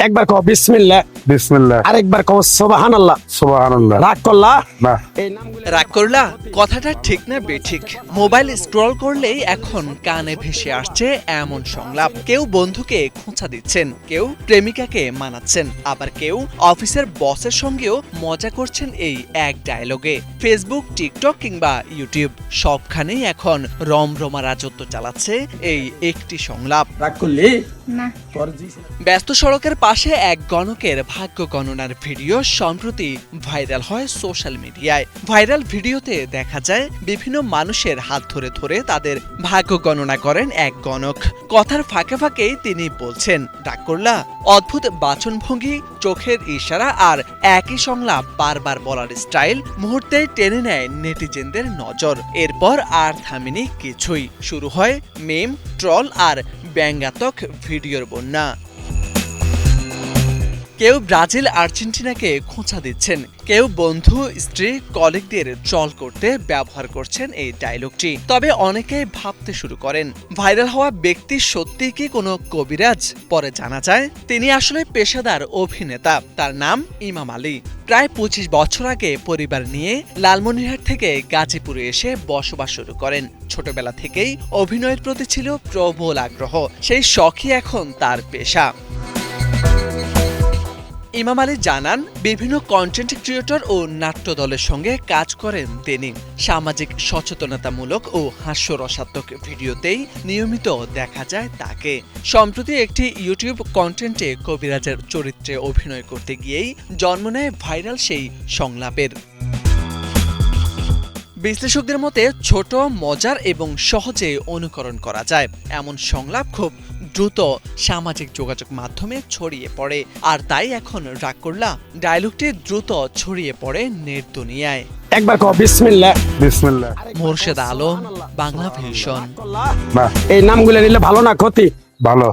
একবার কও বিসমিল্লাহ, বিসমিল্লাহ, আরেকবার কও সুবহানাল্লাহ। সুবহানাল্লাহ। রাগ করলা? না, এই নামগুলো রাগ করলা? কথাটা ঠিক না বেঠিক? মোবাইল স্ক্রল করলেই এখন কানে ভেসে আসছে এমন সংলাপ। কেউ বন্ধুকে খোঁচা দিচ্ছেন, কেউ প্রেমিকাকে মানাচ্ছেন, আবার কেউ অফিসের বসের সঙ্গেও মজা করছেন এই এক ডায়লগে। ফেসবুক, টিকটক কিংবা ইউটিউব সবখানেই এখন রমরমা রাজত্ব চালাচ্ছে এই একটি সংলাপ। রাগ করলি? না। তোর জি ব্যস্ত সড়কের পাশে এক গণকের ভাগ্য গণনার ভিডিও সম্প্রতি ভাইরাল হয় সোশ্যাল মিডিয়ায়। ভাইরাল ভিডিওতে দেখা যায় বিভিন্ন মানুষের হাত ধরে ধরে তাদের ভাগ্য গণনা করেন এক গণক। কথার ফাঁকে ফাঁকেই তিনি বলছেন, ডাক করলা? অদ্ভুত বাচনভঙ্গি, চোখের ইশারা আর একই সংলাপ বারবার বলার স্টাইল মুহূর্তেই টেনে নেয় নেটিজেনদের নজর। এরপর আর থামেনি কিছুই, শুরু হয় মেম, ট্রল আর ব্যঙ্গাত্মক ভিডিওর বন্যা। কেউ ব্রাজিল আর্জেন্টিনাকে খোঁচা দিচ্ছেন, কেউ বন্ধু, স্ত্রী, কলিগদের ট্রল করতে ব্যবহার করছেন এই ডায়লগটি। তবে অনেকেই ভাবতে শুরু করেন, ভাইরাল হওয়া ব্যক্তি সত্যি কি কোনো কবিরাজ? পরে জানা যায় তিনি আসলে পেশাদার অভিনেতা। তার নাম ইমাম আলী। প্রায় 25 বছর আগে পরিবার নিয়ে লালমনিরহাট থেকে গাজীপুরে এসে বসবাস শুরু করেন। ছোটবেলা থেকেই অভিনয়ের প্রতি ছিল প্রবল আগ্রহ, সেই শখই এখন তার পেশা। ইমাম আলী জানান, বিভিন্ন কন্টেন্ট ক্রিয়েটর ও নাট্য দলের সঙ্গে কাজ করেন তিনি। সামাজিক সচেতনতামূলক ও হাস্যরসাত্মক ভিডিওতেই নিয়মিত দেখা যায় তাকে। সম্প্রতি একটি ইউটিউব কন্টেন্টে কবিরাজের চরিত্রে অভিনয় করতে গিয়েই জন্ম নেয় ভাইরাল সেই সংলাপের। বিশ্লেষকদের মতে ছোট, মজার এবং সহজে অনুকরণ করা যায় এমন সংলাপ খুব দ্রুত সামাজিক যোগাযোগ মাধ্যমে ছড়িয়ে পড়ে। আর তাই এখন রাগ করলা ডায়লগটি দ্রুত ছড়িয়ে পড়ে নেট দুনিয়ায়। একবার কও বিসমিল্লাহ। বিসমিল্লাহ। মোরশেদ আলম, বাংলা ভিশন। না, এই নামগুলো নিলে ভালো না ক্ষতি? ভালো।